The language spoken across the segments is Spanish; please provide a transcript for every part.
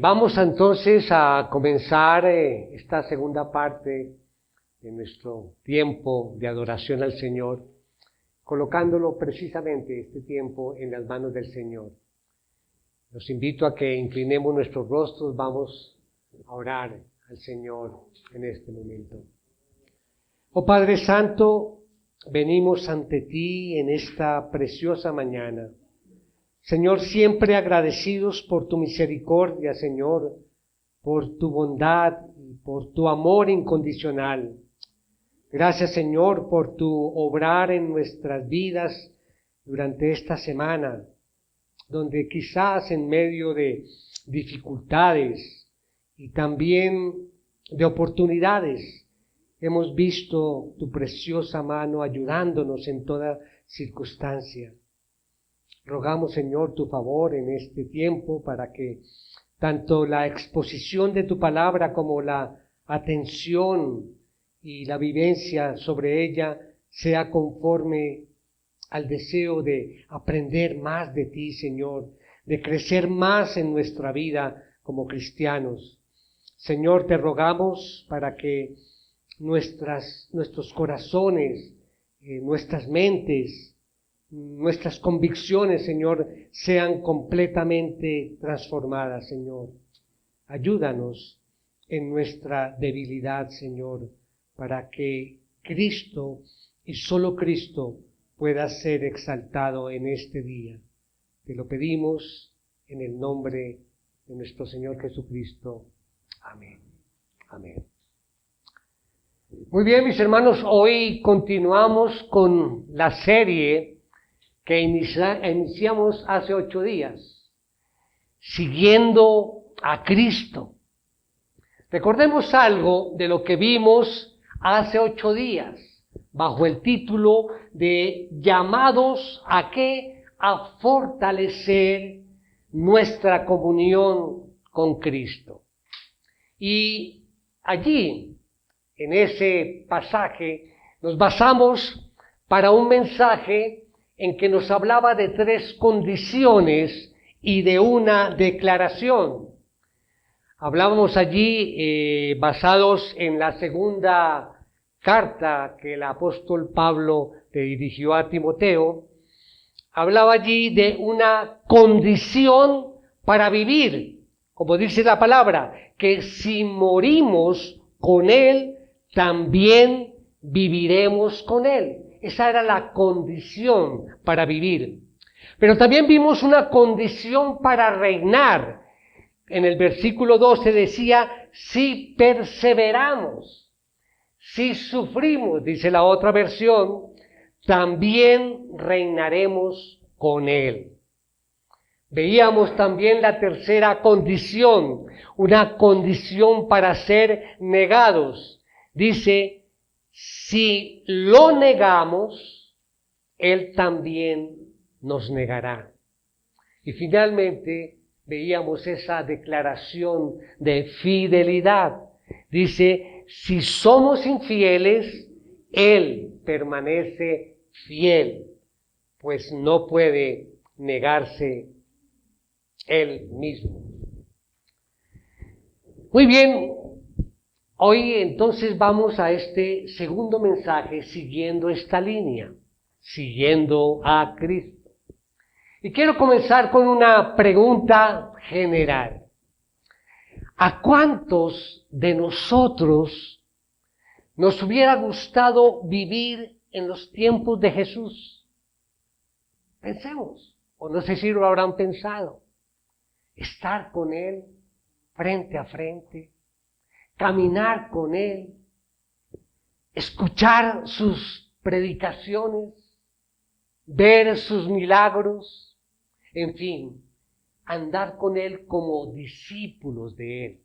Vamos entonces a comenzar esta segunda parte de nuestro tiempo de adoración al Señor, colocándolo precisamente este tiempo en las manos del Señor. Los invito a que inclinemos nuestros rostros, vamos a orar al Señor en este momento. Oh Padre Santo, venimos ante ti en esta preciosa mañana. Señor, siempre agradecidos por tu misericordia, Señor, por tu bondad y por tu amor incondicional. Gracias, Señor, por tu obrar en nuestras vidas durante esta semana, donde quizás en medio de dificultades y también de oportunidades hemos visto tu preciosa mano ayudándonos en toda circunstancia. Rogamos, Señor, tu favor en este tiempo para que tanto la exposición de tu palabra como la atención y la vivencia sobre ella sea conforme al deseo de aprender más de ti, Señor, de crecer más en nuestra vida como cristianos. Señor, te rogamos para que nuestros corazones, nuestras mentes, nuestras convicciones, Señor, sean completamente transformadas, Señor. Ayúdanos en nuestra debilidad, Señor, para que Cristo y solo Cristo pueda ser exaltado en este día. Te lo pedimos en el nombre de nuestro Señor Jesucristo. Amén. Amén. Muy bien, mis hermanos, hoy continuamos con la serie que iniciamos hace 8 días, siguiendo a Cristo. Recordemos algo de lo que vimos hace 8 días, bajo el título de llamados a qué, a fortalecer nuestra comunión con Cristo. Y allí, en ese pasaje, nos basamos para un mensaje en que nos hablaba de 3 condiciones y de una declaración. Hablábamos allí basados en la segunda carta que el apóstol Pablo le dirigió a Timoteo. Hablaba allí de una condición para vivir, como dice la palabra, que si morimos con Él, también viviremos con Él. Esa era la condición para vivir. Pero también vimos una condición para reinar. En el versículo 12 decía, si perseveramos, si sufrimos, dice la otra versión, también reinaremos con Él. Veíamos también la tercera condición, una condición para ser negados. Dice, si lo negamos, Él también nos negará. Y finalmente veíamos esa declaración de fidelidad. Dice, si somos infieles, Él permanece fiel, pues no puede negarse Él mismo. Muy bien. Hoy entonces vamos a este segundo mensaje siguiendo esta línea, siguiendo a Cristo. Y quiero comenzar con una pregunta general. ¿A cuántos de nosotros nos hubiera gustado vivir en los tiempos de Jesús? Pensemos, o no sé si lo habrán pensado, estar con Él frente a frente, caminar con Él, escuchar sus predicaciones, ver sus milagros, en fin, andar con Él como discípulos de Él.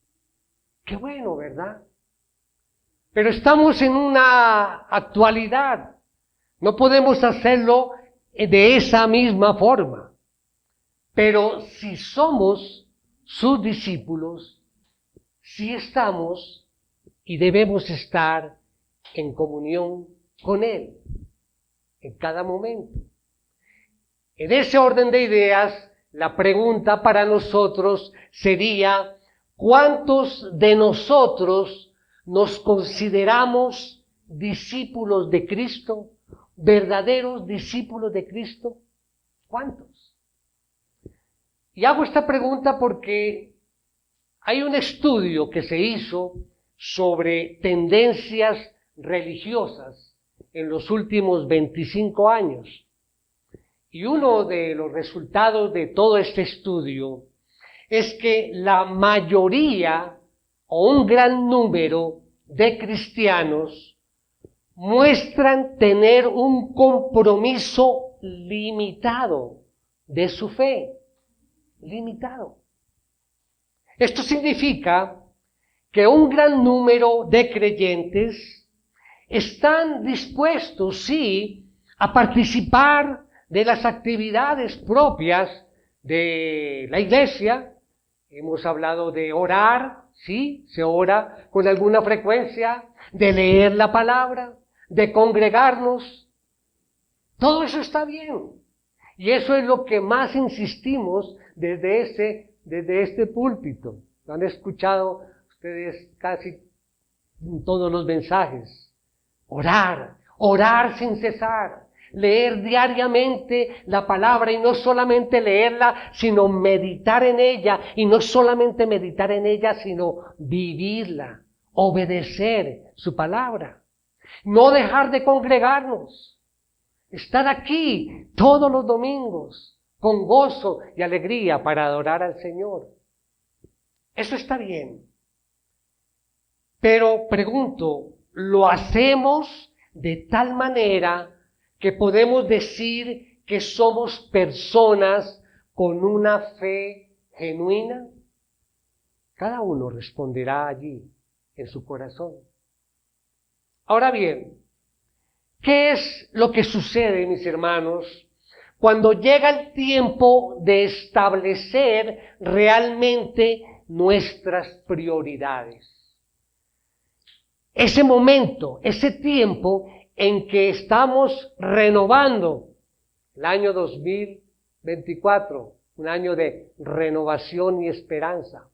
Qué bueno, ¿verdad? Pero estamos en una actualidad, no podemos hacerlo de esa misma forma. Pero si somos sus discípulos, sí estamos y debemos estar en comunión con Él en cada momento. En ese orden de ideas, La pregunta para nosotros sería, ¿cuántos de nosotros nos consideramos discípulos de Cristo? ¿Verdaderos discípulos de Cristo? ¿Cuántos? Y hago esta pregunta porque hay un estudio que se hizo sobre tendencias religiosas en los últimos 25 años. Y uno de los resultados de todo este estudio es que la mayoría o un gran número de cristianos muestran tener un compromiso limitado de su fe. Limitado. Esto significa que un gran número de creyentes están dispuestos, sí, a participar de las actividades propias de la iglesia. Hemos hablado de orar, sí, se ora con alguna frecuencia, de leer la palabra, de congregarnos. Todo eso está bien. Y eso es lo que más insistimos desde este púlpito. Lo han escuchado ustedes casi en todos los mensajes. Orar, orar sin cesar. Leer diariamente la palabra y no solamente leerla, sino meditar en ella. Y no solamente meditar en ella, sino vivirla, obedecer su palabra. No dejar de congregarnos. Estar aquí todos los domingos con gozo y alegría para adorar al Señor. Eso está bien. Pero pregunto, ¿lo hacemos de tal manera que podemos decir que somos personas con una fe genuina? Cada uno responderá allí en su corazón. Ahora bien, ¿qué es lo que sucede, mis hermanos, cuando llega el tiempo de establecer realmente nuestras prioridades? Ese momento, ese tiempo en que estamos renovando el año 2024, un año de renovación y esperanza.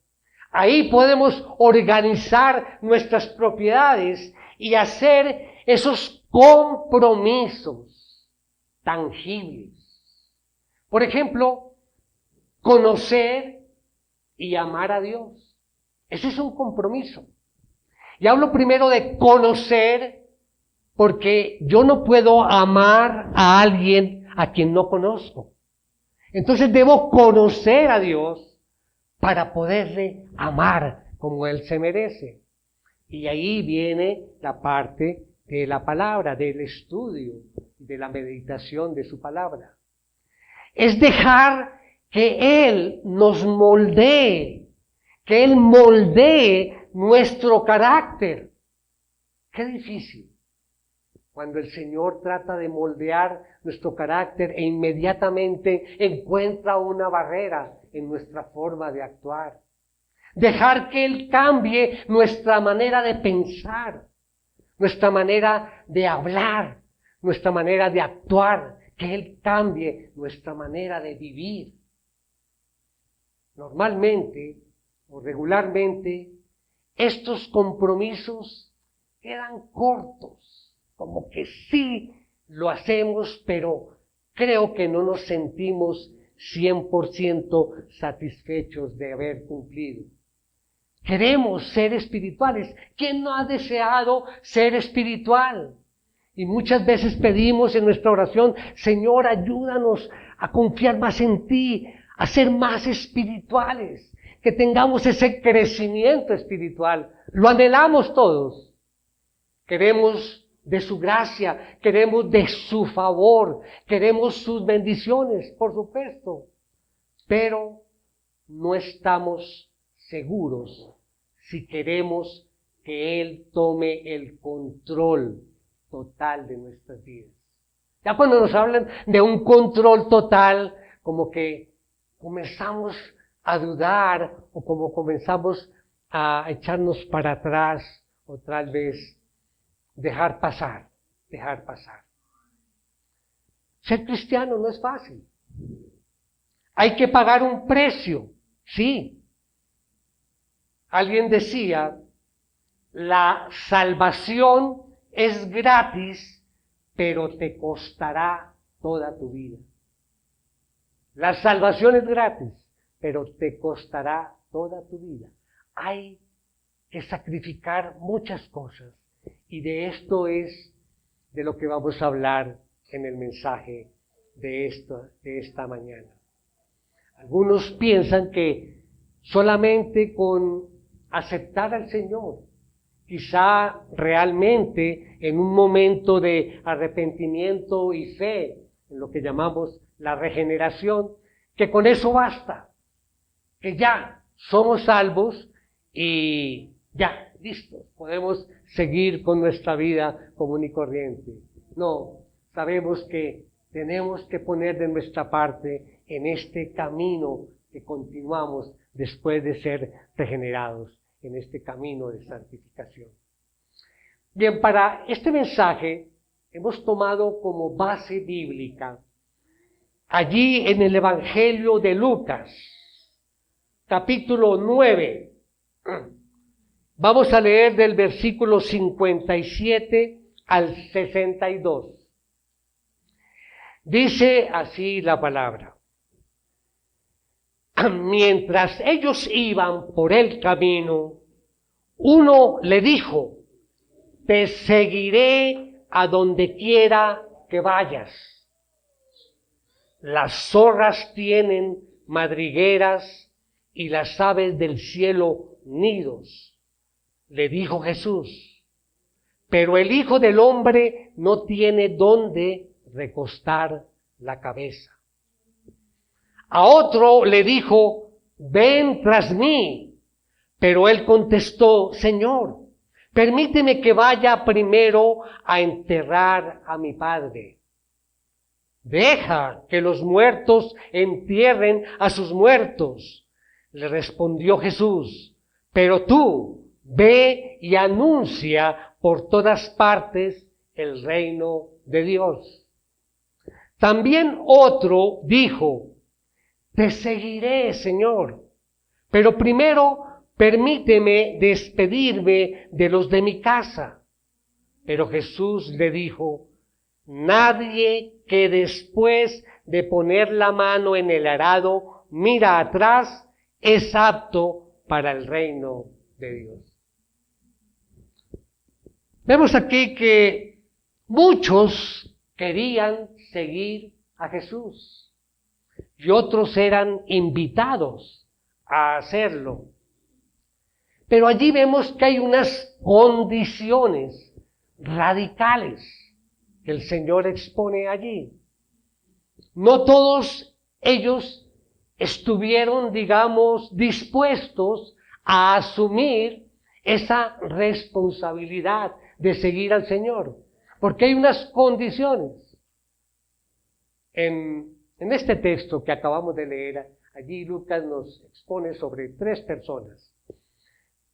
Ahí podemos organizar nuestras propiedades y hacer esos compromisos tangibles. Por ejemplo, conocer y amar a Dios. Ese es un compromiso. Y hablo primero de conocer, porque yo no puedo amar a alguien a quien no conozco. Entonces debo conocer a Dios para poderle amar como Él se merece. Y ahí viene la parte de la palabra, del estudio, de la meditación de su palabra. Es dejar que Él nos moldee, que Él moldee nuestro carácter. Qué difícil cuando el Señor trata de moldear nuestro carácter e inmediatamente encuentra una barrera en nuestra forma de actuar. Dejar que Él cambie nuestra manera de pensar, nuestra manera de hablar, nuestra manera de actuar, que Él cambie nuestra manera de vivir. Normalmente o regularmente, estos compromisos quedan cortos, como que sí lo hacemos, pero creo que no nos sentimos 100% satisfechos de haber cumplido. Queremos ser espirituales. ¿Quién no ha deseado ser espiritual? Y muchas veces pedimos en nuestra oración, Señor, ayúdanos a confiar más en ti, a ser más espirituales, que tengamos ese crecimiento espiritual. Lo anhelamos todos. Queremos de su gracia, queremos de su favor, queremos sus bendiciones, por supuesto. Pero no estamos seguros si queremos que Él tome el control total de nuestras vidas. Ya cuando nos hablan de un control total, como que comenzamos a dudar o como comenzamos a echarnos para atrás o tal vez dejar pasar. Ser cristiano no es fácil. Hay que pagar un precio, sí. Alguien decía, la salvación es gratis, pero te costará toda tu vida. La salvación es gratis, pero te costará toda tu vida. Hay que sacrificar muchas cosas, y de esto es de lo que vamos a hablar en el mensaje de esta mañana. Algunos piensan que solamente con aceptar al Señor, quizá realmente en un momento de arrepentimiento y fe, en lo que llamamos la regeneración, que con eso basta, que ya somos salvos y ya, listos, podemos seguir con nuestra vida común y corriente. No, sabemos que tenemos que poner de nuestra parte en este camino que continuamos después de ser regenerados, en este camino de santificación. Bien, para este mensaje hemos tomado como base bíblica allí en el Evangelio de Lucas, capítulo 9. Vamos a leer del versículo 57 al 62. Dice así la palabra. Mientras ellos iban por el camino, uno le dijo, te seguiré a donde quiera que vayas. Las zorras tienen madrigueras y las aves del cielo nidos, le dijo Jesús. Pero el Hijo del Hombre no tiene dónde recostar la cabeza. A otro le dijo, ven tras mí. Pero él contestó, Señor, permíteme que vaya primero a enterrar a mi padre. Deja que los muertos entierren a sus muertos. Le respondió Jesús, pero tú ve y anuncia por todas partes el reino de Dios. También otro dijo, te seguiré, Señor, pero primero permíteme despedirme de los de mi casa. Pero Jesús le dijo, nadie que después de poner la mano en el arado mira atrás es apto para el reino de Dios. Vemos aquí que muchos querían seguir a Jesús y otros eran invitados a hacerlo. Pero allí vemos que hay unas condiciones radicales que el Señor expone allí. No todos ellos estuvieron, digamos, dispuestos a asumir esa responsabilidad de seguir al Señor, porque hay unas condiciones. En este texto que acabamos de leer, allí Lucas nos expone sobre 3 personas.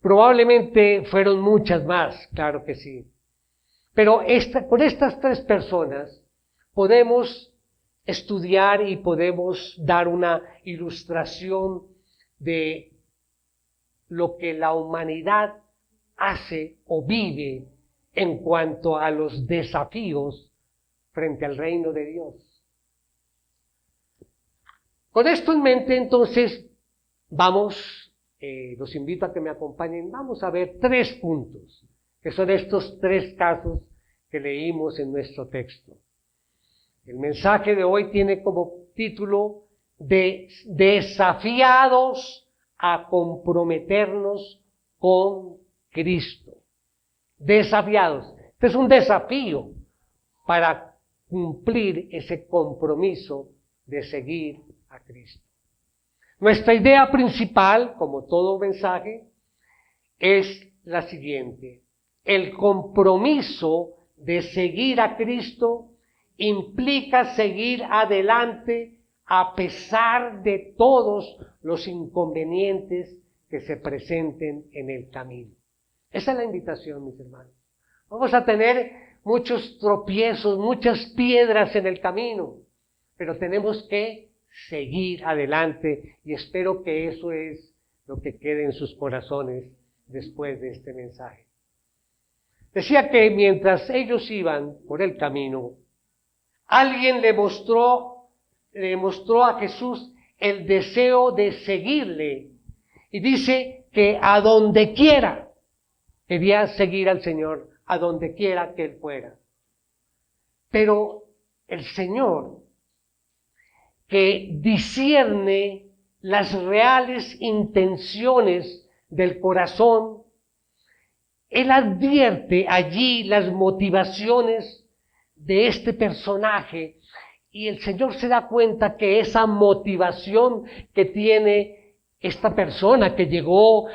Probablemente fueron muchas más, claro que sí. Pero con estas 3 personas podemos estudiar y podemos dar una ilustración de lo que la humanidad hace o vive en cuanto a los desafíos frente al reino de Dios. Con esto en mente, entonces, los invito a que me acompañen, vamos a ver 3 puntos, que son estos 3 casos que leímos en nuestro texto. El mensaje de hoy tiene como título desafiados a comprometernos con Cristo. Desafiados. Este es un desafío para cumplir ese compromiso de seguir a Cristo. Nuestra idea principal, como todo mensaje, es la siguiente. El compromiso de seguir a Cristo implica seguir adelante a pesar de todos los inconvenientes que se presenten en el camino. Esa es la invitación, mis hermanos. Vamos a tener muchos tropiezos, muchas piedras en el camino, pero tenemos que seguir adelante, y espero que eso es lo que quede en sus corazones después de este mensaje. Decía que mientras ellos iban por el camino, alguien le mostró a Jesús el deseo de seguirle, y dice que a donde quiera quería seguir al Señor, a donde quiera que él fuera. Pero el Señor, que discierne las reales intenciones del corazón, él advierte allí las motivaciones de este personaje, y el Señor se da cuenta que esa motivación que tiene esta persona que llegó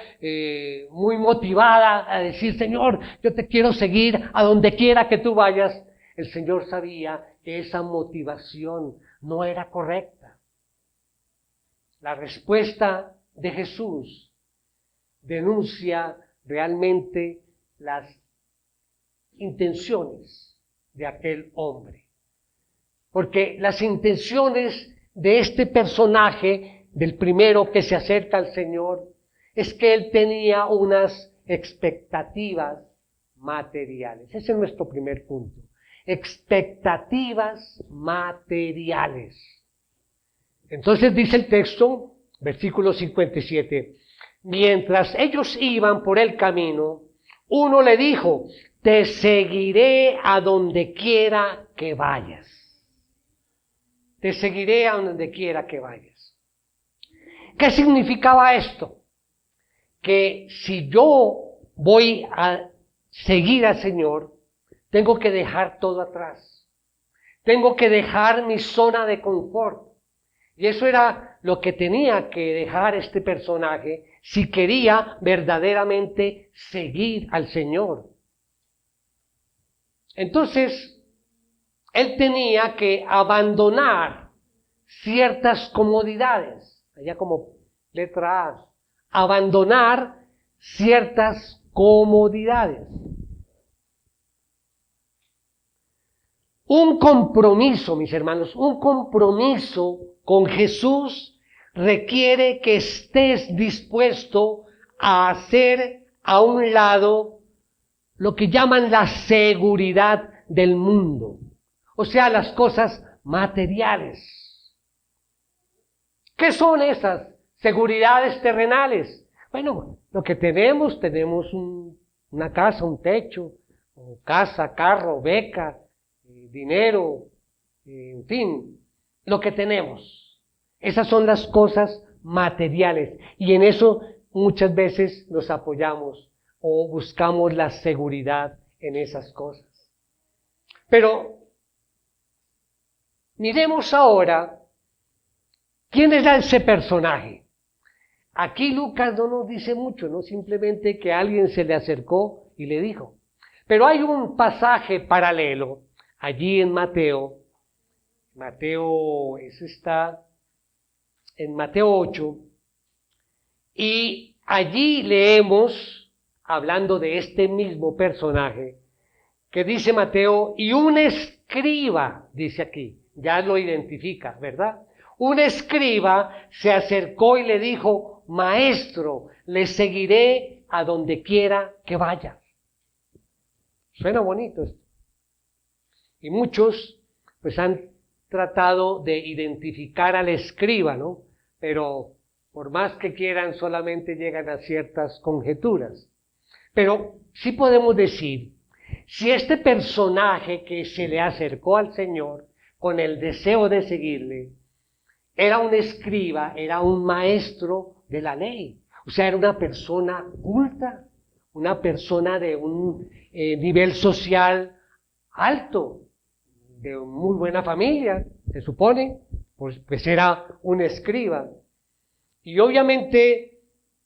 muy motivada a decir, Señor, yo te quiero seguir a donde quiera que tú vayas, el Señor sabía que esa motivación no era correcta. La respuesta de Jesús denuncia realmente las intenciones de aquel hombre. Porque las intenciones de este personaje, del primero que se acerca al Señor, es que él tenía unas expectativas materiales. Ese es nuestro primer punto. Expectativas materiales. Entonces dice el texto, versículo 57, mientras ellos iban por el camino, uno le dijo, te seguiré a donde quiera que vayas. Te seguiré a donde quiera que vayas. ¿Qué significaba esto? Que si yo voy a seguir al Señor, tengo que dejar todo atrás. Tengo que dejar mi zona de confort. Y eso era lo que tenía que dejar este personaje si quería verdaderamente seguir al Señor. Entonces, él tenía que abandonar ciertas comodidades, allá como letra A, abandonar ciertas comodidades. Un compromiso, mis hermanos, un compromiso con Jesús requiere que estés dispuesto a hacer a un lado lo que llaman la seguridad del mundo, o sea, las cosas materiales. ¿Qué son esas seguridades terrenales? Bueno, lo que tenemos una casa, un techo, casa, carro, beca, dinero, en fin, lo que tenemos. Esas son las cosas materiales, y en eso muchas veces nos apoyamos o buscamos la seguridad en esas cosas. Pero miremos ahora quién era ese personaje. Aquí Lucas no nos dice mucho, no simplemente que alguien se le acercó y le dijo. Pero hay un pasaje paralelo allí en Mateo. Eso está en Mateo 8. Y allí leemos, hablando de este mismo personaje, que dice Mateo, y un escriba, dice aquí, ya lo identifica, ¿verdad? Un escriba se acercó y le dijo, maestro, le seguiré a donde quiera que vaya. Suena bonito esto. Y muchos pues han tratado de identificar al escriba, ¿no? Pero por más que quieran solamente llegan a ciertas conjeturas. Pero sí podemos decir, si este personaje que se le acercó al Señor con el deseo de seguirle, era un escriba, era un maestro de la ley, o sea, era una persona culta, una persona de un nivel social alto, de muy buena familia, se supone, pues era un escriba. Y obviamente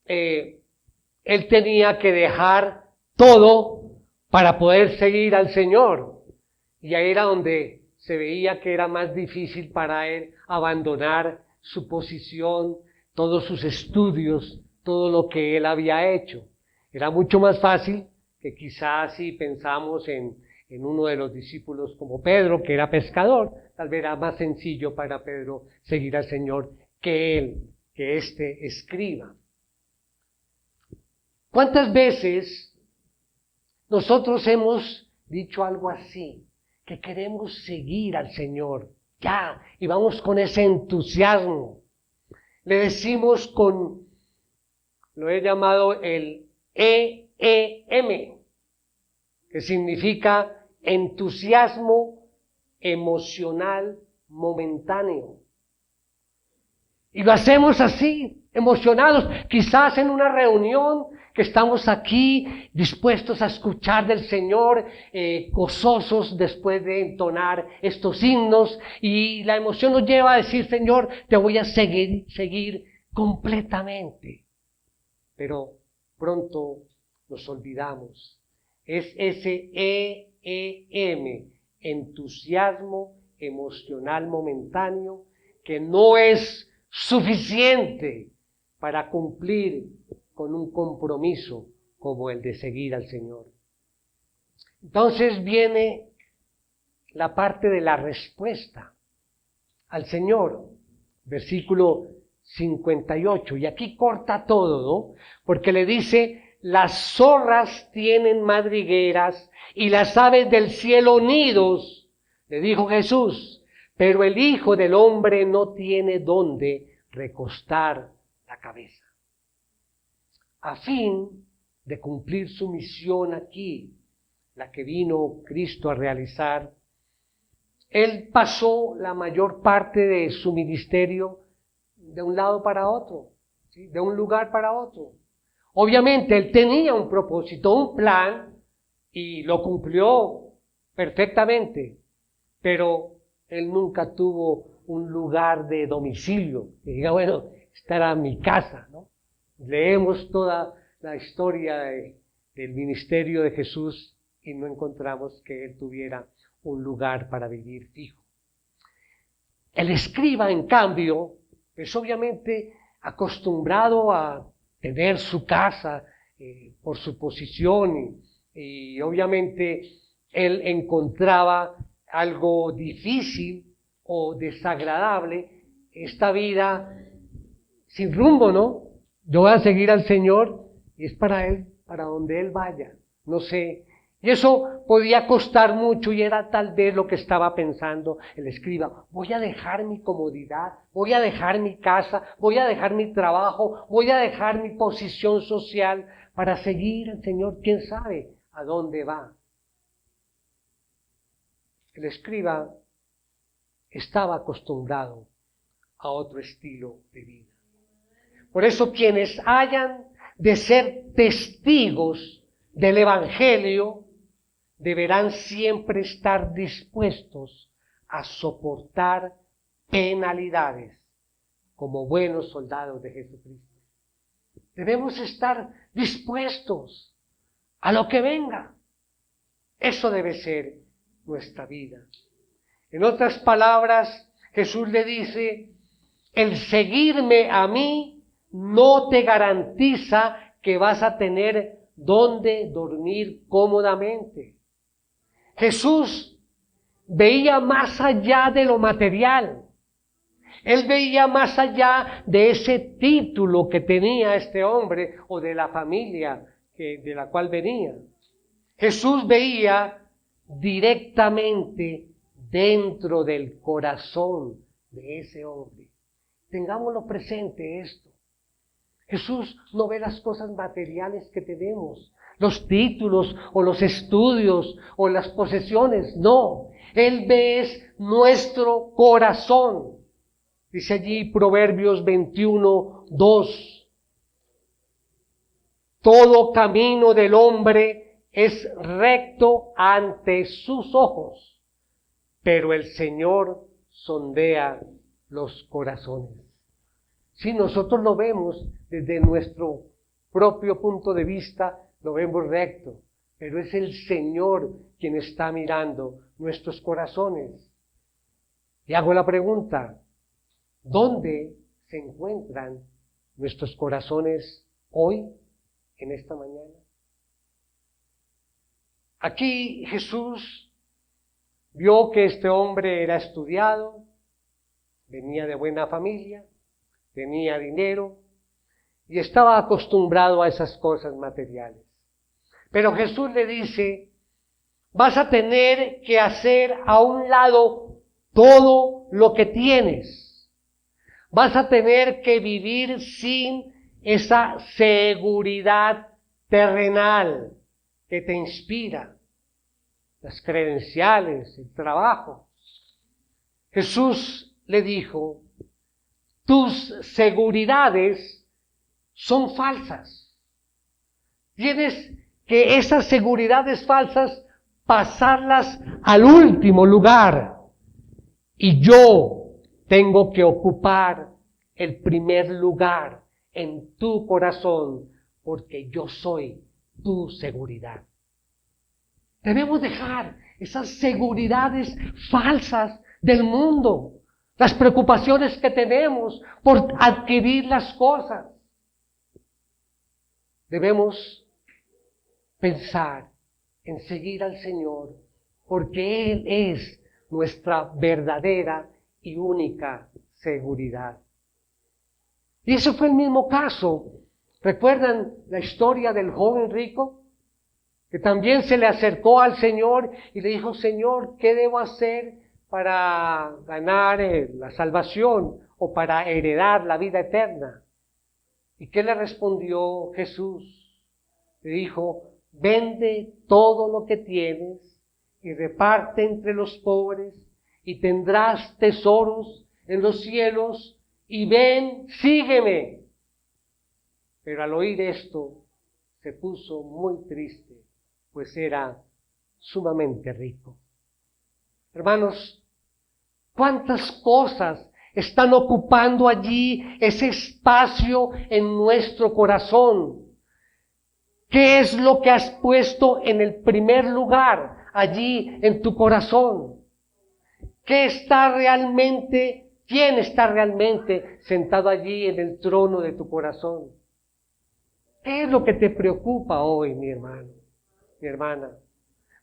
él tenía que dejar todo para poder seguir al Señor. Y ahí era donde se veía que era más difícil para él abandonar su posición, todos sus estudios, todo lo que él había hecho. Era mucho más fácil que quizás si pensamos en en uno de los discípulos como Pedro, que era pescador. Tal vez era más sencillo para Pedro seguir al Señor que él, que este escriba. ¿Cuántas veces nosotros hemos dicho algo así? Que queremos seguir al Señor, ya, y vamos con ese entusiasmo. Le decimos lo he llamado el EEM, que significa entusiasmo emocional momentáneo. Y lo hacemos así, emocionados, quizás en una reunión que estamos aquí dispuestos a escuchar del Señor, gozosos después de entonar estos himnos, y la emoción nos lleva a decir: Señor, te voy a seguir completamente. Pero pronto nos olvidamos. Es ese EEM, entusiasmo emocional momentáneo, que no es suficiente para cumplir con un compromiso como el de seguir al Señor. Entonces viene la parte de la respuesta al Señor, versículo 58, y aquí corta todo, ¿no? Porque le dice: las zorras tienen madrigueras y las aves del cielo nidos, le dijo Jesús, pero el Hijo del Hombre no tiene dónde recostar la cabeza. A fin de cumplir su misión aquí, la que vino Cristo a realizar, Él pasó la mayor parte de su ministerio de un lado para otro, ¿sí? De un lugar para otro. Obviamente Él tenía un propósito, un plan, y lo cumplió perfectamente, pero Él nunca tuvo un lugar de domicilio, que diga: bueno, esta era mi casa, ¿no? Leemos toda la historia del ministerio de Jesús y no encontramos que Él tuviera un lugar para vivir fijo. El escriba, en cambio, es obviamente acostumbrado a tener su casa por su posición, y obviamente él encontraba algo difícil o desagradable esta vida sin rumbo, ¿no? Yo voy a seguir al Señor y es para Él, para donde Él vaya, no sé. Y eso podía costar mucho, y era tal vez lo que estaba pensando el escriba: voy a dejar mi comodidad, voy a dejar mi casa, voy a dejar mi trabajo, voy a dejar mi posición social para seguir al Señor. ¿Quién sabe a dónde va? El escriba estaba acostumbrado a otro estilo de vida. Por eso quienes hayan de ser testigos del Evangelio deberán siempre estar dispuestos a soportar penalidades como buenos soldados de Jesucristo. Debemos estar dispuestos a lo que venga. Eso debe ser nuestra vida. En otras palabras, Jesús le dice: el seguirme a mí no te garantiza que vas a tener donde dormir cómodamente. Jesús veía más allá de lo material. Él veía más allá de ese título que tenía este hombre o de la familia de la cual venía. Jesús veía directamente dentro del corazón de ese hombre. Tengámoslo presente esto. Jesús no ve las cosas materiales que tenemos, los títulos o los estudios o las posesiones, no. Él ve nuestro corazón. Dice allí Proverbios 21:2. Todo camino del hombre es recto ante sus ojos, pero el Señor sondea los corazones. Si nosotros lo vemos desde nuestro propio punto de vista, lo vemos recto, pero es el Señor quien está mirando nuestros corazones. Y hago la pregunta: ¿dónde se encuentran nuestros corazones hoy, en esta mañana? Aquí Jesús vio que este hombre era estudiado, venía de buena familia, tenía dinero y estaba acostumbrado a esas cosas materiales. Pero Jesús le dice, vas a tener que hacer a un lado todo lo que tienes. Vas a tener que vivir sin esa seguridad terrenal que te inspira, las credenciales, el trabajo. Jesús le dijo, tus seguridades son falsas. Tienes que esas seguridades falsas pasarlas al último lugar. Y yo tengo que ocupar el primer lugar en tu corazón, porque yo soy tu seguridad. Debemos dejar esas seguridades falsas del mundo, las preocupaciones que tenemos por adquirir las cosas. Debemos pensar en seguir al Señor, porque Él es nuestra verdadera y única seguridad. Y ese fue el mismo caso. ¿Recuerdan la historia del joven rico? Que también se le acercó al Señor y le dijo, Señor, ¿qué debo hacer para ganar la salvación o para heredar la vida eterna? ¿Y qué le respondió Jesús? Le dijo, vende todo lo que tienes y reparte entre los pobres y tendrás tesoros en los cielos y ven, sígueme. Pero al oír esto se puso muy triste, pues era sumamente rico. Hermanos, ¿cuántas cosas están ocupando allí ese espacio en nuestro corazón? ¿Qué es lo que has puesto en el primer lugar allí en tu corazón? ¿Quién está realmente sentado allí en el trono de tu corazón? ¿Qué es lo que te preocupa hoy, mi hermano, mi hermana?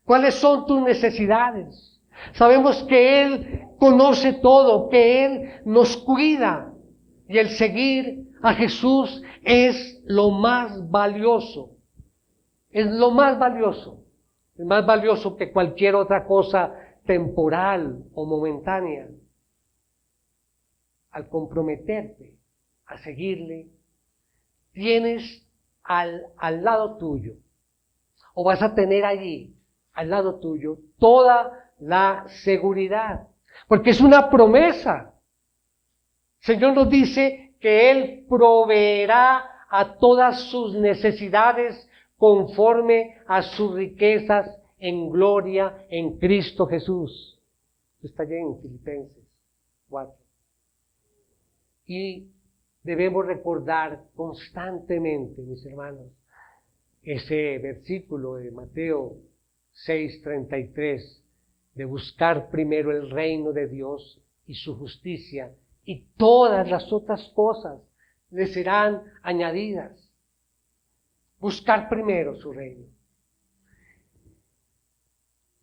¿Cuáles son tus necesidades? Sabemos que Él conoce todo, que Él nos cuida. Y el seguir a Jesús es lo más valioso. Es lo más valioso. Es más valioso que cualquier otra cosa temporal o momentánea. Al comprometerte a seguirle, tienes al lado tuyo, o vas a tener allí, al lado tuyo, toda la seguridad, porque es una promesa. El Señor nos dice que Él proveerá a todas sus necesidades conforme a sus riquezas en gloria en Cristo Jesús. Está allí en Filipenses 4. Y debemos recordar constantemente, mis hermanos, ese versículo de Mateo 6:33, de buscar primero el reino de Dios y su justicia, y todas las otras cosas le serán añadidas. Buscar primero su reino.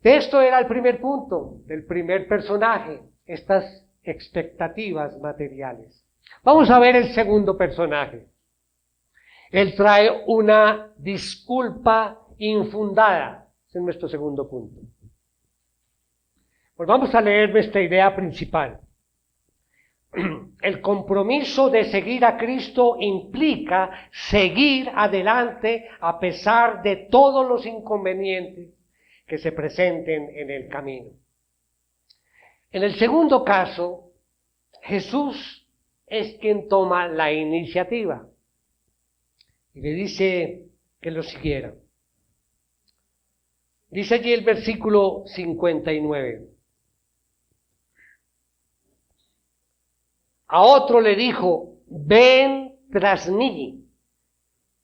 Esto era el primer punto del primer personaje, estas expectativas materiales. Vamos a ver el segundo personaje. Él trae una disculpa infundada. Ese es nuestro segundo punto. Pues vamos a leer nuestra idea principal. El compromiso de seguir a Cristo implica seguir adelante a pesar de todos los inconvenientes que se presenten en el camino. En el segundo caso, Jesús es quien toma la iniciativa y le dice que lo siguiera. Dice allí el versículo 59. A otro le dijo, ven tras mí.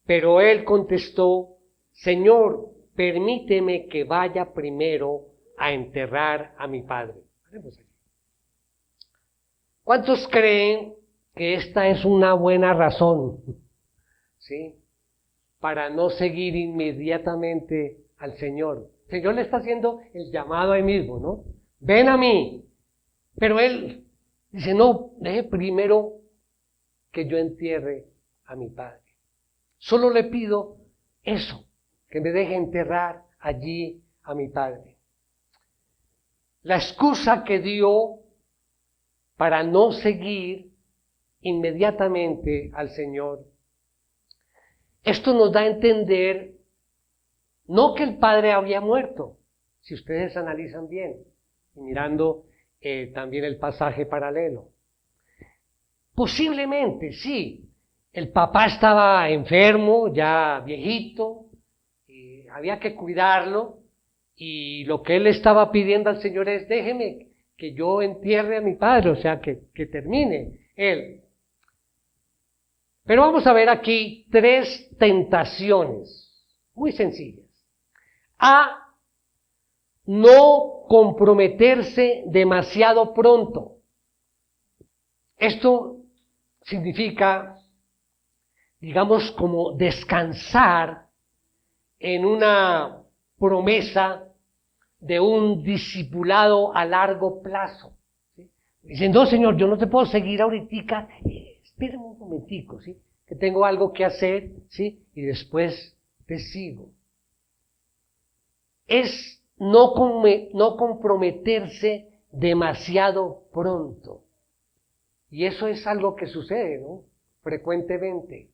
Pero él contestó, Señor, permíteme que vaya primero a enterrar a mi padre. ¿Cuántos creen que esta es una buena razón, ¿sí?, para no seguir inmediatamente al Señor? El Señor le está haciendo el llamado ahí mismo, ¿no? Ven a mí. Pero él dice, no, deje primero que yo entierre a mi padre. Solo le pido eso, que me deje enterrar allí a mi padre. La excusa que dio para no seguir inmediatamente al Señor. Esto nos da a entender no que el padre había muerto, si ustedes analizan bien, mirando también el pasaje paralelo. Posiblemente, sí, el papá estaba enfermo, ya viejito, había que cuidarlo, y lo que él estaba pidiendo al Señor es, déjeme que yo entierre a mi padre, o sea, que termine él. Pero vamos a ver aquí 3 tentaciones muy sencillas. A, no comprometerse demasiado pronto. Esto significa, digamos, como descansar en una promesa de un discipulado a largo plazo. ¿Sí? Dicen, no, Señor, yo no te puedo seguir ahorita, espérame un momentico, ¿sí? Que tengo algo que hacer, ¿sí? Y después te sigo. Es no comprometerse demasiado pronto. Y eso es algo que sucede, ¿no? Frecuentemente.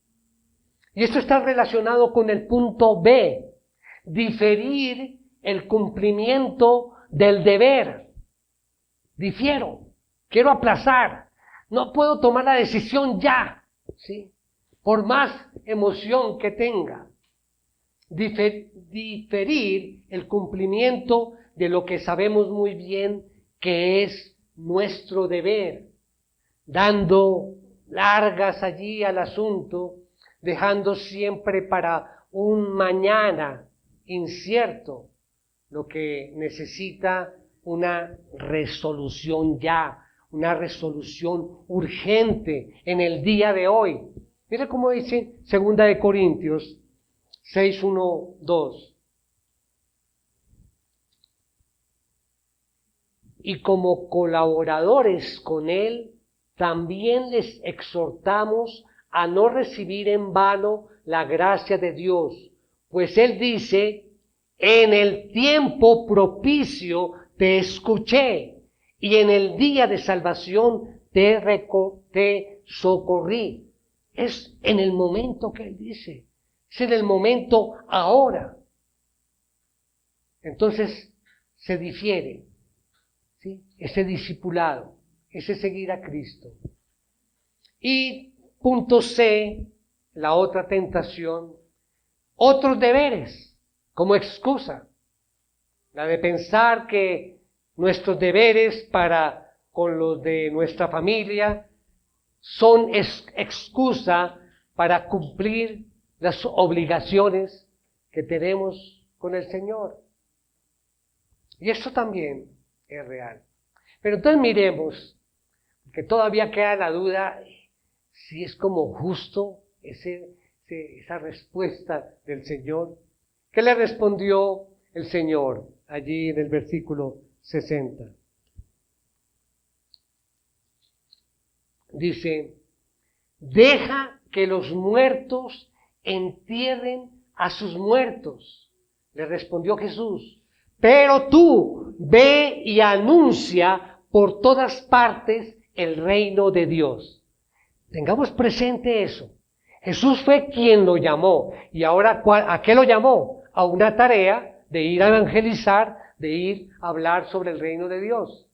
Y esto está relacionado con el punto B, diferir el cumplimiento del deber. Difiero, quiero aplazar, no puedo tomar la decisión ya, ¿sí? Por más emoción que tenga. Diferir el cumplimiento de lo que sabemos muy bien que es nuestro deber, dando largas allí al asunto, dejando siempre para un mañana incierto lo que necesita una resolución ya, una resolución urgente en el día de hoy. Mire cómo dice 2 Corintios 6:1-2. Y como colaboradores con él, también les exhortamos a no recibir en vano la gracia de Dios, pues él dice, en el tiempo propicio te escuché, y en el día de salvación te socorrí. Es en el momento que él dice, es en el momento ahora. Entonces se difiere, ¿sí? Ese discipulado, ese seguir a Cristo. Y punto C, la otra tentación, otros deberes como excusa. La de pensar que nuestros deberes para con los de nuestra familia son excusa para cumplir las obligaciones que tenemos con el Señor. Y esto también es real. Pero entonces miremos, que todavía queda la duda si es como justo esa respuesta del Señor. ¿Qué le respondió el Señor allí en el versículo 60? Dice, deja que los muertos entierren a sus muertos. Le respondió Jesús, pero tú ve y anuncia por todas partes el reino de Dios. Tengamos presente eso. Jesús fue quien lo llamó. Y ahora, ¿a qué lo llamó? A una tarea de ir a evangelizar, de ir a hablar sobre el reino de Dios.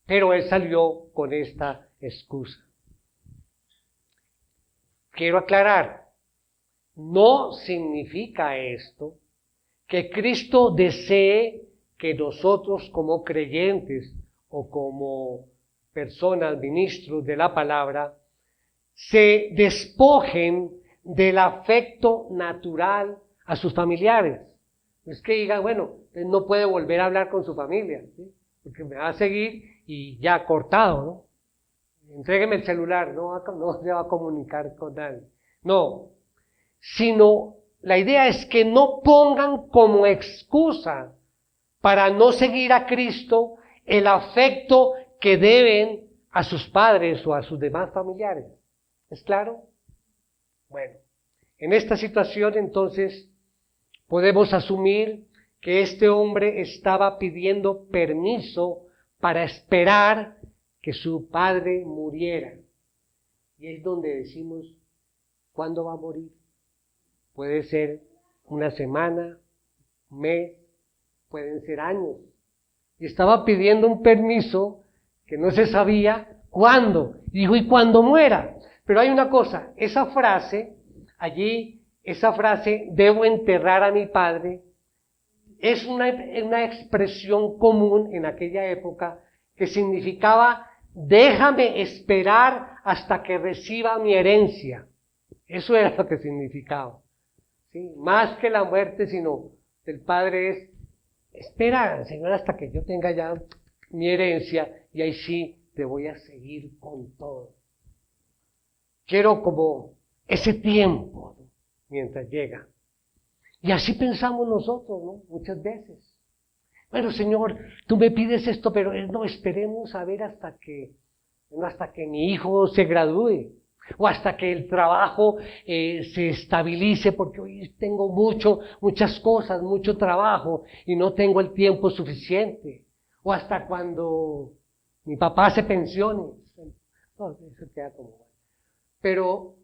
Pero él salió con esta excusa. Quiero aclarar, no significa esto que Cristo desee que nosotros como creyentes o como personas, ministros de la palabra, se despojen del afecto natural a sus familiares. No es que digan, bueno, él no puede volver a hablar con su familia, ¿sí? Porque me va a seguir y ya cortado, ¿no? Entrégueme el celular, no se va a comunicar con nadie. No, sino la idea es que no pongan como excusa para no seguir a Cristo el afecto que deben a sus padres o a sus demás familiares. ¿Es claro? Bueno, en esta situación entonces podemos asumir que este hombre estaba pidiendo permiso para esperar que su padre muriera. Y es donde decimos, ¿cuándo va a morir? Puede ser una semana, un mes, pueden ser años. Y estaba pidiendo un permiso que no se sabía cuándo. Dijo, ¿y cuándo muera? Pero hay una cosa, esa frase, debo enterrar a mi padre, es una expresión común en aquella época que significaba, déjame esperar hasta que reciba mi herencia. Eso era lo que significaba. ¿Sí? Más que la muerte, sino del padre es, espera, Señor, hasta que yo tenga ya mi herencia y ahí sí te voy a seguir con todo. Quiero como ese tiempo, ¿no? Mientras llega. Y así pensamos nosotros, ¿no? Muchas veces. Bueno, Señor, tú me pides esto, pero no, esperemos a ver hasta que mi hijo se gradúe. O hasta que el trabajo se estabilice, porque hoy tengo muchas cosas, mucho trabajo y no tengo el tiempo suficiente. O hasta cuando mi papá se pensione. No, eso queda como mal. Pero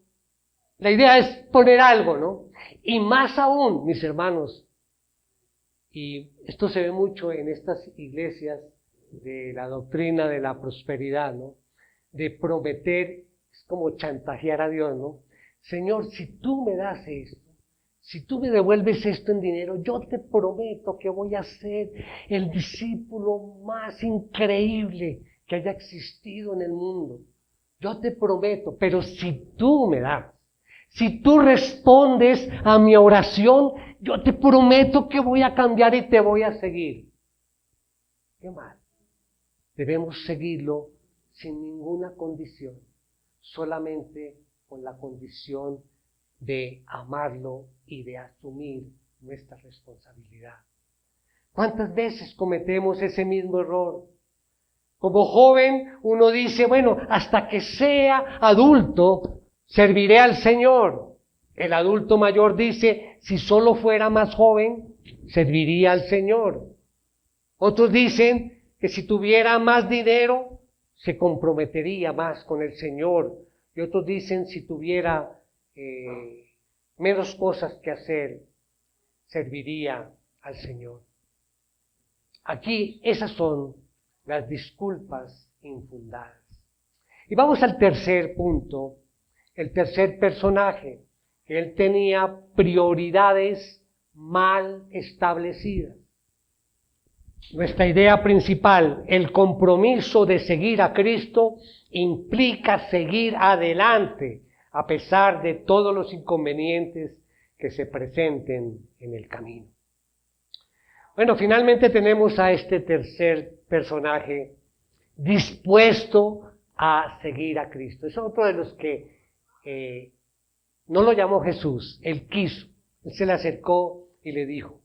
la idea es poner algo, ¿no? Y más aún, mis hermanos, y esto se ve mucho en estas iglesias de la doctrina de la prosperidad, ¿no? De prometer, es como chantajear a Dios, ¿no? Señor, si tú me das esto, si tú me devuelves esto en dinero, yo te prometo que voy a ser el discípulo más increíble que haya existido en el mundo. Yo te prometo, pero si tú me das, si tú respondes a mi oración, yo te prometo que voy a cambiar y te voy a seguir. ¿Qué mal? Debemos seguirlo sin ninguna condición, solamente con la condición de amarlo y de asumir nuestra responsabilidad. ¿Cuántas veces cometemos ese mismo error? Como joven uno dice, bueno, hasta que sea adulto, serviré al Señor. El adulto mayor dice, si solo fuera más joven, serviría al Señor. Otros dicen que si tuviera más dinero, se comprometería más con el Señor. Y otros dicen, si tuviera menos cosas que hacer, serviría al Señor. Aquí esas son las disculpas infundadas. Y vamos al tercer punto, el tercer personaje, que él tenía prioridades mal establecidas. Nuestra idea principal, el compromiso de seguir a Cristo, implica seguir adelante a pesar de todos los inconvenientes que se presenten en el camino. Bueno, finalmente tenemos a este tercer personaje dispuesto a seguir a Cristo. Es otro de los que no lo llamó Jesús, él quiso. Él se le acercó y le dijo.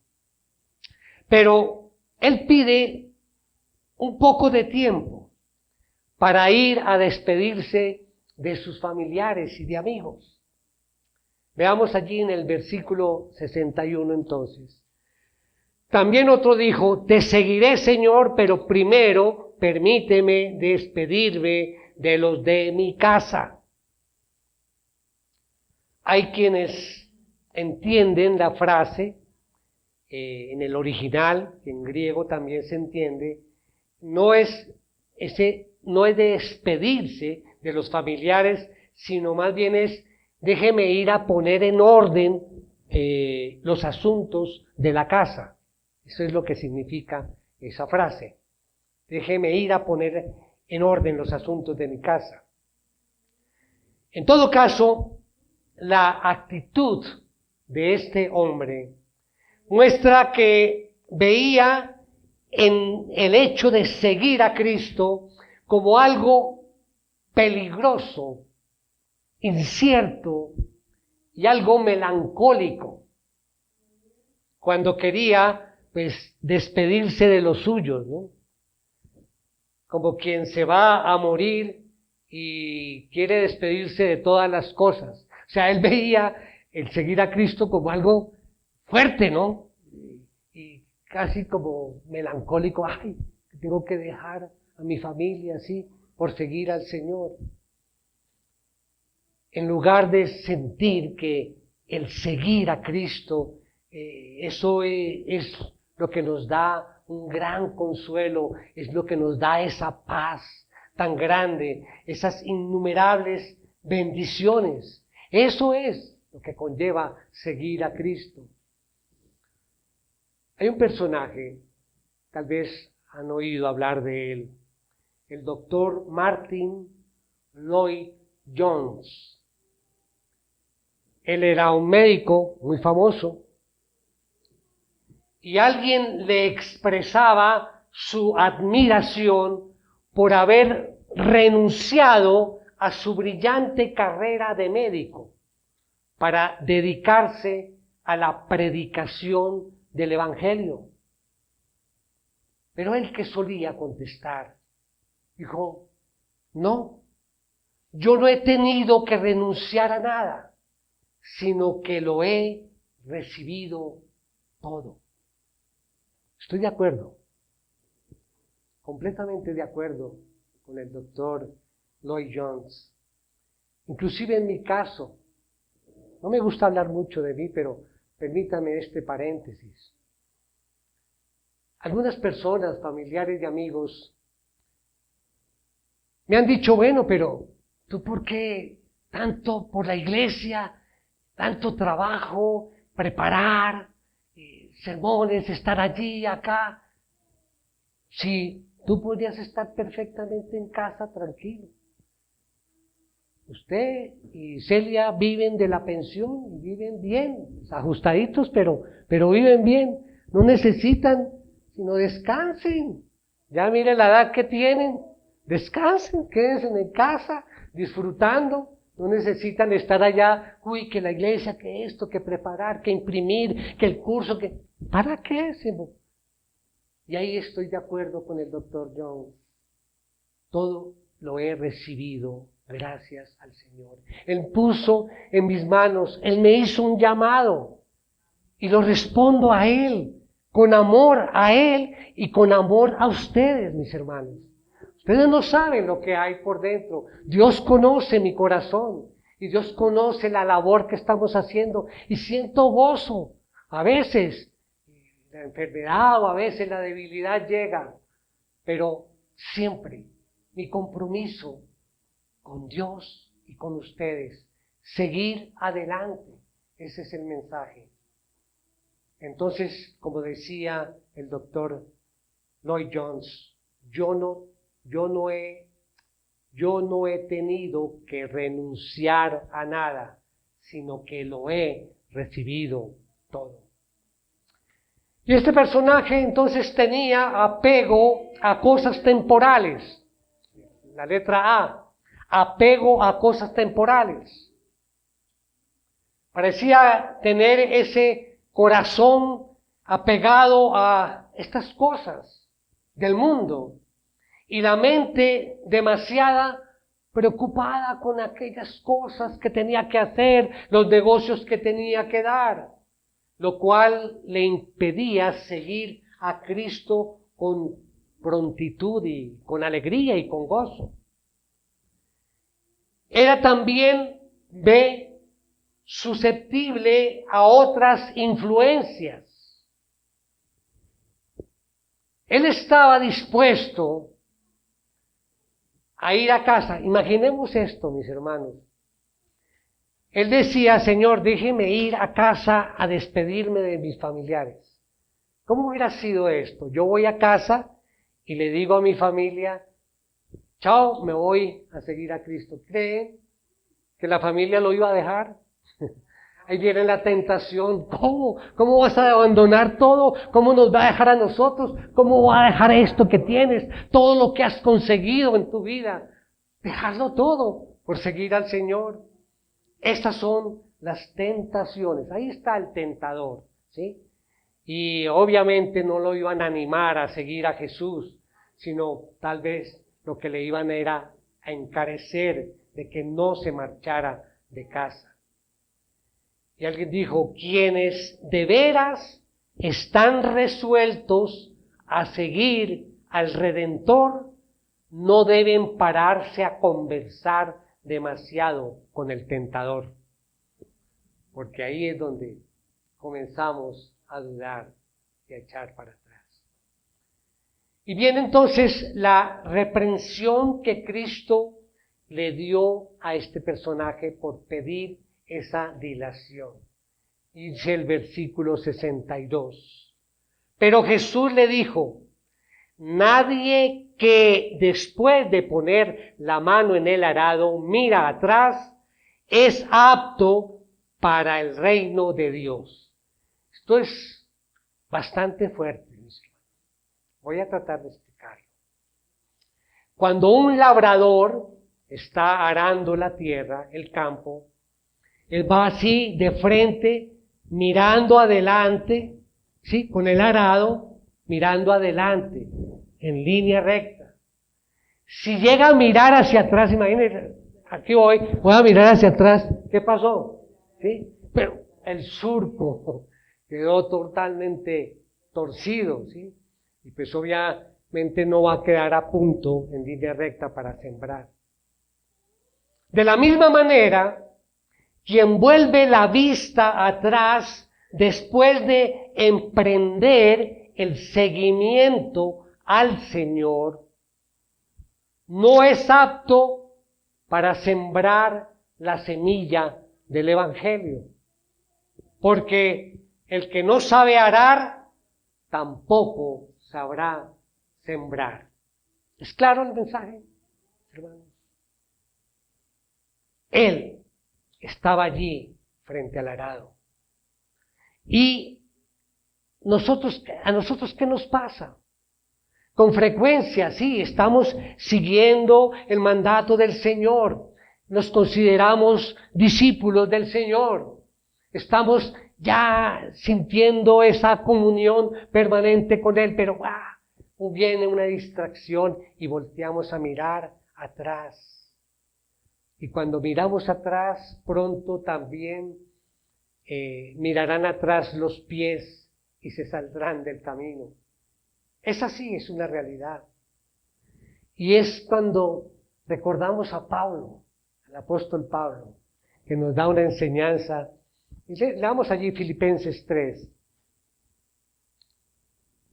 Pero él pide un poco de tiempo para ir a despedirse de sus familiares y de amigos. Veamos allí en el versículo 61 entonces. También otro dijo, te seguiré, Señor, pero primero permíteme despedirme de los de mi casa. Hay quienes entienden la frase, en el original, que en griego también se entiende, no es de despedirse de los familiares, sino más bien es, déjeme ir a poner en orden los asuntos de la casa. Eso es lo que significa esa frase. Déjeme ir a poner en orden los asuntos de mi casa. En todo caso, la actitud de este hombre muestra que veía en el hecho de seguir a Cristo como algo peligroso, incierto y algo melancólico. Cuando quería pues despedirse de los suyos, ¿no? Como quien se va a morir y quiere despedirse de todas las cosas. O sea, él veía el seguir a Cristo como algo fuerte, ¿no? Y casi como melancólico, ay, tengo que dejar a mi familia así por seguir al Señor. En lugar de sentir que el seguir a Cristo, eso es lo que nos da un gran consuelo, es lo que nos da esa paz tan grande, esas innumerables bendiciones. Eso es lo que conlleva seguir a Cristo. Hay un personaje, tal vez han oído hablar de él, el doctor Martyn Lloyd-Jones. Él era un médico muy famoso y alguien le expresaba su admiración por haber renunciado a su brillante carrera de médico para dedicarse a la predicación del Evangelio. Pero él, que solía contestar, dijo, no, yo no he tenido que renunciar a nada, sino que lo he recibido todo. Estoy de acuerdo, completamente de acuerdo con el doctor Lloyd-Jones. Inclusive en mi caso, no me gusta hablar mucho de mí, pero permítame este paréntesis. Algunas personas, familiares y amigos, me han dicho, bueno, pero ¿tú por qué tanto por la iglesia? Tanto trabajo, preparar, sermones, estar allí, acá. Sí, tú podrías estar perfectamente en casa tranquilo. Usted y Celia viven de la pensión y viven bien, ajustaditos, pero viven bien. No necesitan, sino descansen. Ya miren la edad que tienen. Descansen, quédense en casa, disfrutando. No necesitan estar allá, uy, que la iglesia, que esto, que preparar, que imprimir, que el curso, que... ¿Para qué, Señor? Y ahí estoy de acuerdo con el doctor Jones. Todo lo he recibido gracias al Señor. Él puso en mis manos, Él me hizo un llamado y lo respondo a Él, con amor a Él y con amor a ustedes, mis hermanos. Ustedes no saben lo que hay por dentro. Dios conoce mi corazón y Dios conoce la labor que estamos haciendo y siento gozo. A veces la enfermedad o a veces la debilidad llega, pero siempre mi compromiso con Dios y con ustedes, seguir adelante. Ese es el mensaje. Entonces, como decía el doctor Lloyd-Jones, yo no he tenido que renunciar a nada, sino que lo he recibido todo. Y este personaje entonces tenía apego a cosas temporales. La letra A, apego a cosas temporales. Parecía tener ese corazón apegado a estas cosas del mundo. Y la mente demasiada preocupada con aquellas cosas que tenía que hacer, los negocios que tenía que dar, lo cual le impedía seguir a Cristo con prontitud y con alegría y con gozo. Era también, susceptible a otras influencias. Él estaba dispuesto a ir a casa. Imaginemos esto, mis hermanos. Él decía, Señor, déjeme ir a casa a despedirme de mis familiares. ¿Cómo hubiera sido esto? Yo voy a casa y le digo a mi familia, chao, me voy a seguir a Cristo. ¿Creen que la familia lo iba a dejar? Ahí viene la tentación. ¿Cómo? ¿Cómo vas a abandonar todo? ¿Cómo nos va a dejar a nosotros? ¿Cómo va a dejar esto que tienes? Todo lo que has conseguido en tu vida. Dejarlo todo por seguir al Señor. Estas son las tentaciones. Ahí está el tentador, ¿sí? y obviamente no lo iban a animar a seguir a Jesús, sino tal vez lo que le iban era a encarecer de que no se marchara de casa. Y alguien dijo, quienes de veras están resueltos a seguir al Redentor, no deben pararse a conversar demasiado con el tentador, porque ahí es donde comenzamos a dudar y a echar para atrás. Y viene entonces la reprensión que Cristo le dio a este personaje por pedir esa dilación. Y dice el versículo 62. Pero Jesús le dijo, nadie que después de poner la mano en el arado mira atrás es apto para el reino de Dios. Esto es bastante fuerte, mis hermanos. Voy a tratar de explicarlo. Cuando un labrador está arando la tierra, el campo, él va así de frente, mirando adelante, ¿sí? Con el arado, mirando adelante, en línea recta. Si llega a mirar hacia atrás, imagínense, aquí voy a mirar hacia atrás, ¿qué pasó? ¿Sí? Pero el surco quedó totalmente torcido, ¿sí? Y pues obviamente no va a quedar a punto en línea recta para sembrar. De la misma manera, quien vuelve la vista atrás después de emprender el seguimiento al Señor, no es apto para sembrar la semilla del Evangelio. Porque el que no sabe arar, tampoco sabrá sembrar. ¿Es claro el mensaje, hermanos? Él estaba allí frente al arado. Y a nosotros, ¿qué nos pasa? Con frecuencia, sí, estamos siguiendo el mandato del Señor. Nos consideramos discípulos del Señor. Estamos ya sintiendo esa comunión permanente con Él, pero viene una distracción y volteamos a mirar atrás. Y cuando miramos atrás, pronto también mirarán atrás los pies y se saldrán del camino. Es así, es una realidad. Y es cuando recordamos a Pablo, al apóstol Pablo, que nos da una enseñanza. Y leamos allí Filipenses 3.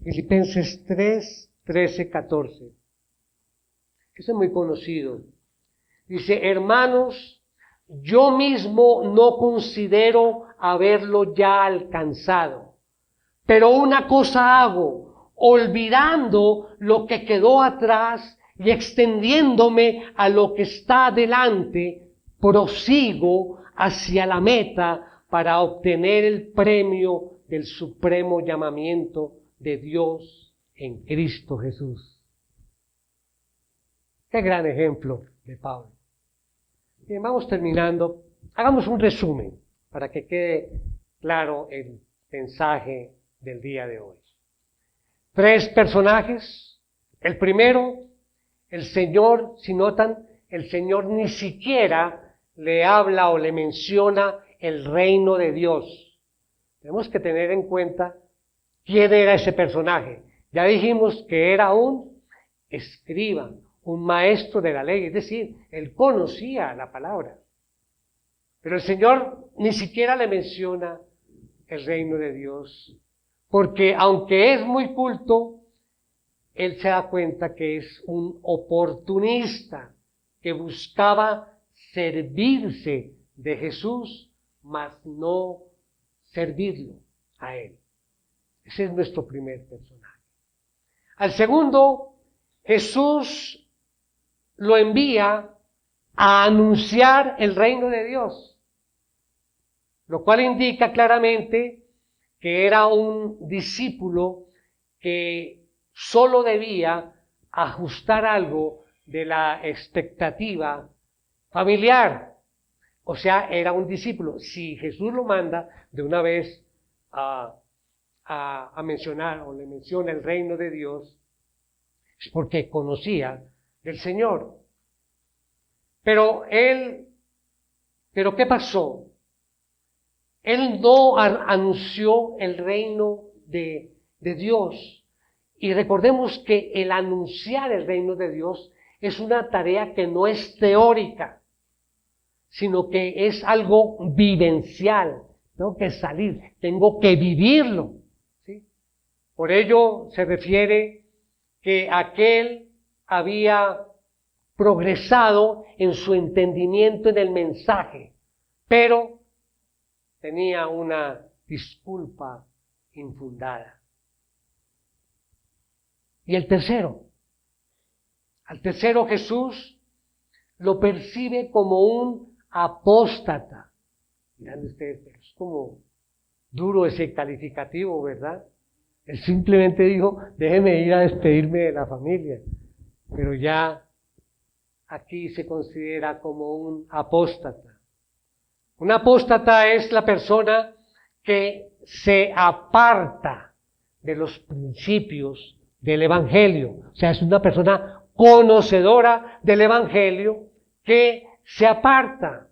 Filipenses 3, 13, 14. Eso es muy conocido. Dice, hermanos, yo mismo no considero haberlo ya alcanzado, pero una cosa hago, olvidando lo que quedó atrás y extendiéndome a lo que está delante, prosigo hacia la meta para obtener el premio del supremo llamamiento de Dios en Cristo Jesús. Qué gran ejemplo de Pablo. Bien, vamos terminando. Hagamos un resumen para que quede claro el mensaje del día de hoy. 3 personajes. El primero, el Señor, si notan, el Señor ni siquiera le habla o le menciona el reino de Dios. Tenemos que tener en cuenta quién era ese personaje. Ya dijimos que era un escriba, un maestro de la ley, es decir, él conocía la palabra. Pero el Señor ni siquiera le menciona el reino de Dios, porque aunque es muy culto, él se da cuenta que es un oportunista que buscaba servirse de Jesús, mas no servirlo a él. Ese es nuestro primer personaje. Al segundo, Jesús lo envía a anunciar el reino de Dios, lo cual indica claramente que era un discípulo que solo debía ajustar algo de la expectativa familiar. O sea, era un discípulo. Si Jesús lo manda de una vez a a mencionar o le menciona el reino de Dios, es porque conocía del Señor. Pero ¿qué pasó? Él no anunció el reino de Dios. Y recordemos que el anunciar el reino de Dios es una tarea que no es teórica, sino que es algo vivencial. Tengo que salir, tengo que vivirlo, ¿sí? Por ello se refiere que aquel había progresado en su entendimiento en el mensaje, pero tenía una disculpa infundada. Y al tercero Jesús lo percibe como un apóstata. Miren ustedes, pero es como duro ese calificativo, ¿verdad? Él simplemente dijo, déjeme ir a despedirme de la familia. Pero ya aquí se considera como un apóstata. Un apóstata es la persona que se aparta de los principios del Evangelio. O sea, es una persona conocedora del Evangelio que se aparta.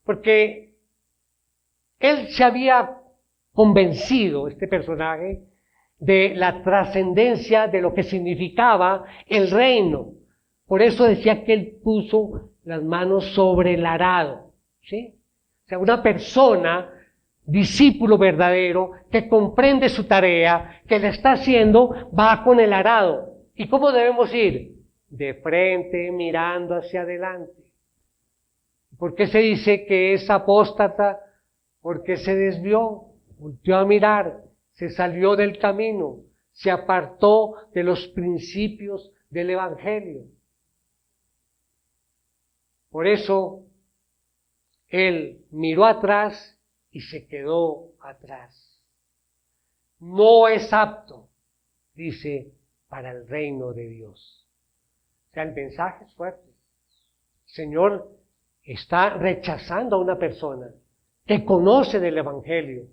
Porque él se había convencido, este personaje, de la trascendencia de lo que significaba el reino. Por eso decía que él puso las manos sobre el arado, ¿sí? O sea, una persona, discípulo verdadero, que comprende su tarea, que le está haciendo, va con el arado. ¿Y cómo debemos ir? De frente, mirando hacia adelante. ¿Por qué se dice que es apóstata? Porque se desvió, volteó a mirar, se salió del camino, se apartó de los principios del Evangelio. Por eso, él miró atrás y se quedó atrás. No es apto, dice, para el reino de Dios. O sea, el mensaje es fuerte. El Señor está rechazando a una persona que conoce del Evangelio,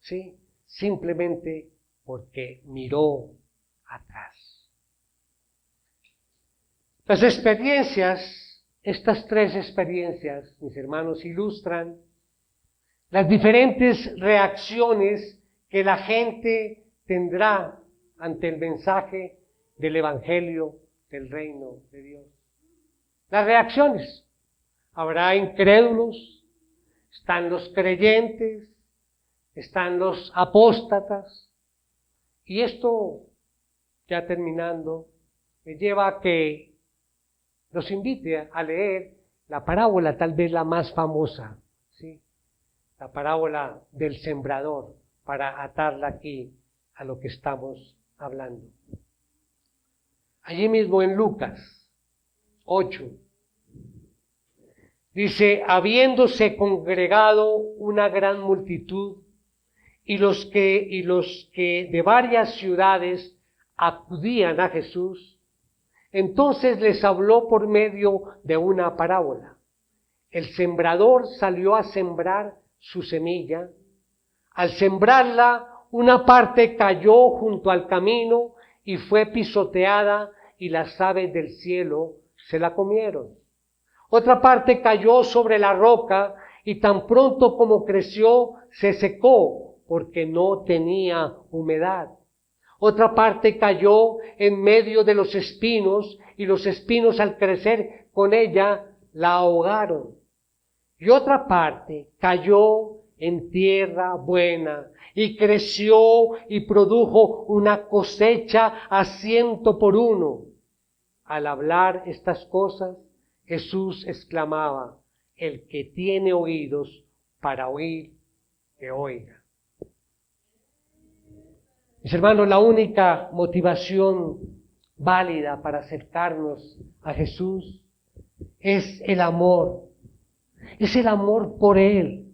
¿sí? Simplemente porque miró atrás. Las experiencias, estas tres experiencias, mis hermanos, ilustran las diferentes reacciones que la gente tendrá ante el mensaje del Evangelio del reino de Dios. Las reacciones. Habrá incrédulos, están los creyentes, están los apóstatas. Y esto, ya terminando, me lleva a que los invite a leer la parábola, tal vez la más famosa, ¿sí? La parábola del sembrador, para atarla aquí a lo que estamos hablando. Allí mismo en Lucas 8, dice, habiéndose congregado una gran multitud, y los que de varias ciudades acudían a Jesús, entonces les habló por medio de una parábola. El sembrador salió a sembrar su semilla. Al sembrarla, una parte cayó junto al camino y fue pisoteada, y las aves del cielo se la comieron. Otra parte cayó sobre la roca, y tan pronto como creció, se secó, porque no tenía humedad. Otra parte cayó en medio de los espinos, y los espinos al crecer con ella la ahogaron. Y otra parte cayó en tierra buena, y creció y produjo una cosecha a 100 por 1. Al hablar estas cosas, Jesús exclamaba, el que tiene oídos para oír, que oiga. Mis hermanos, la única motivación válida para acercarnos a Jesús es el amor. Es el amor por Él.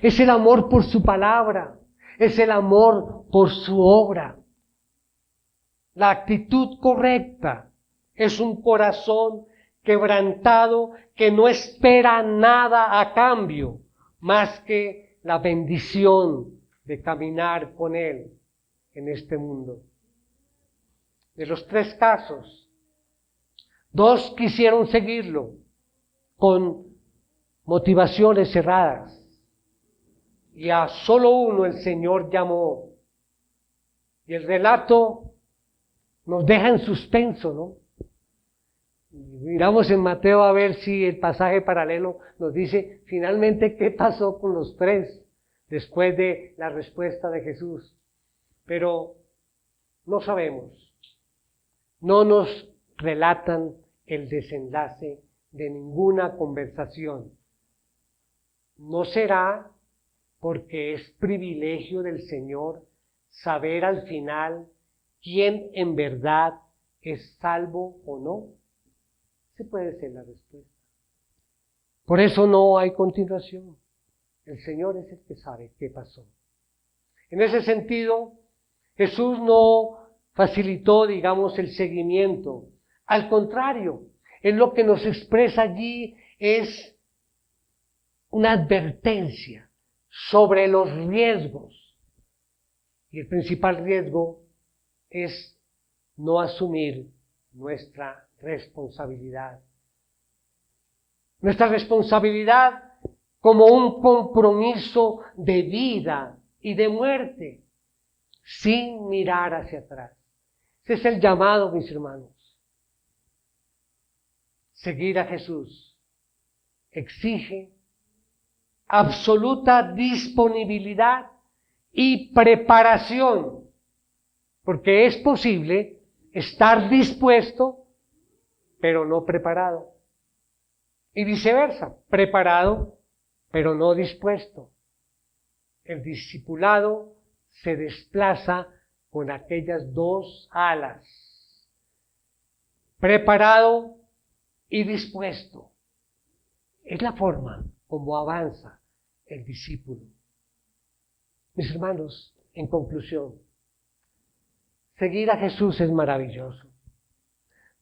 Es el amor por su palabra. Es el amor por su obra. La actitud correcta es un corazón quebrantado que no espera nada a cambio más que la bendición de caminar con Él en este mundo. De los 3 casos, 2 quisieron seguirlo con motivaciones cerradas y a solo uno el Señor llamó. Y el relato nos deja en suspenso, ¿no? Miramos en Mateo a ver si el pasaje paralelo nos dice finalmente qué pasó con los 3 después de la respuesta de Jesús. Pero no sabemos. No nos relatan el desenlace de ninguna conversación. ¿No será porque es privilegio del Señor saber al final quién en verdad es salvo o no? Esa puede ser la respuesta. Por eso no hay continuación. El Señor es el que sabe qué pasó. En ese sentido, Jesús no facilitó, digamos, el seguimiento. Al contrario, Él lo que nos expresa allí es una advertencia sobre los riesgos. Y el principal riesgo es no asumir nuestra responsabilidad. Nuestra responsabilidad como un compromiso de vida y de muerte, sin mirar hacia atrás. Ese es el llamado, mis hermanos. Seguir a Jesús exige absoluta disponibilidad y preparación, porque es posible estar dispuesto, pero no preparado. Y viceversa, preparado, pero no dispuesto. El discipulado se desplaza con aquellas 2 alas, preparado y dispuesto. Es la forma como avanza el discípulo. Mis hermanos, en conclusión, seguir a Jesús es maravilloso.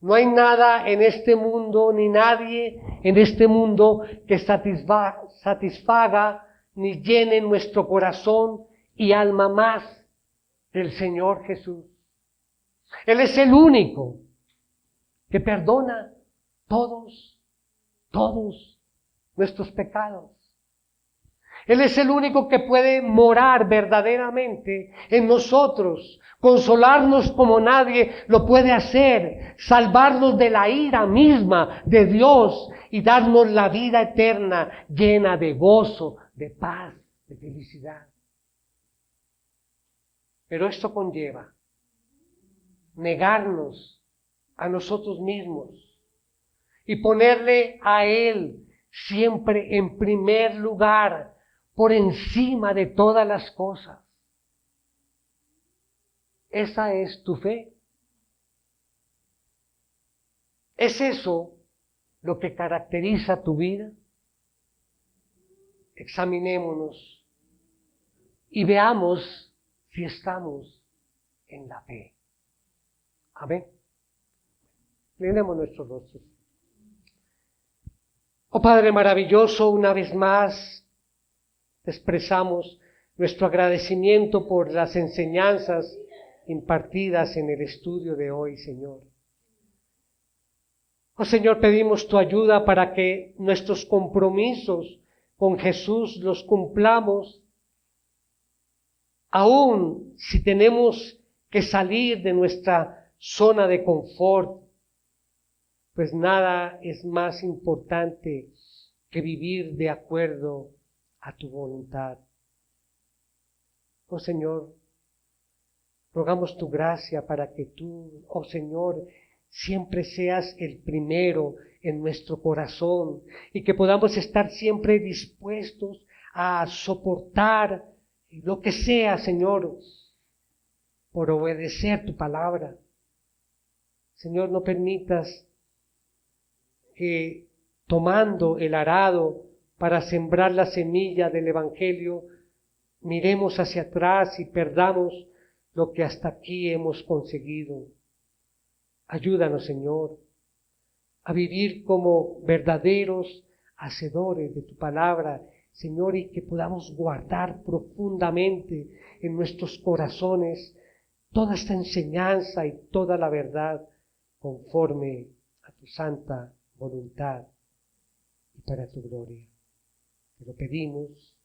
No hay nada en este mundo, ni nadie en este mundo que satisfaga ni llene nuestro corazón y alma más del Señor Jesús. Él es el único que perdona todos nuestros pecados. Él es el único que puede morar verdaderamente en nosotros, consolarnos como nadie lo puede hacer, salvarnos de la ira misma de Dios y darnos la vida eterna llena de gozo, de paz, de felicidad. Pero esto conlleva negarnos a nosotros mismos y ponerle a Él siempre en primer lugar, por encima de todas las cosas. ¿Esa es tu fe? ¿Es eso lo que caracteriza tu vida? Examinémonos y veamos si estamos en la fe. Amén. Inclinemos nuestros rostros. Oh Padre maravilloso, una vez más te expresamos nuestro agradecimiento por las enseñanzas impartidas en el estudio de hoy, Señor. Oh Señor, pedimos tu ayuda para que nuestros compromisos con Jesús los cumplamos, aun si tenemos que salir de nuestra zona de confort, pues nada es más importante que vivir de acuerdo a tu voluntad. Oh Señor, rogamos tu gracia para que tú, oh Señor, siempre seas el primero en nuestro corazón y que podamos estar siempre dispuestos a soportar lo que sea, Señor, por obedecer tu palabra. Señor, no permitas que tomando el arado para sembrar la semilla del Evangelio, miremos hacia atrás y perdamos lo que hasta aquí hemos conseguido. Ayúdanos, Señor, a vivir como verdaderos hacedores de tu palabra Señor, y que podamos guardar profundamente en nuestros corazones toda esta enseñanza y toda la verdad conforme a tu santa voluntad y para tu gloria. Te lo pedimos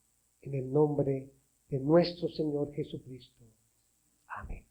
en el nombre de nuestro Señor Jesucristo. Amén.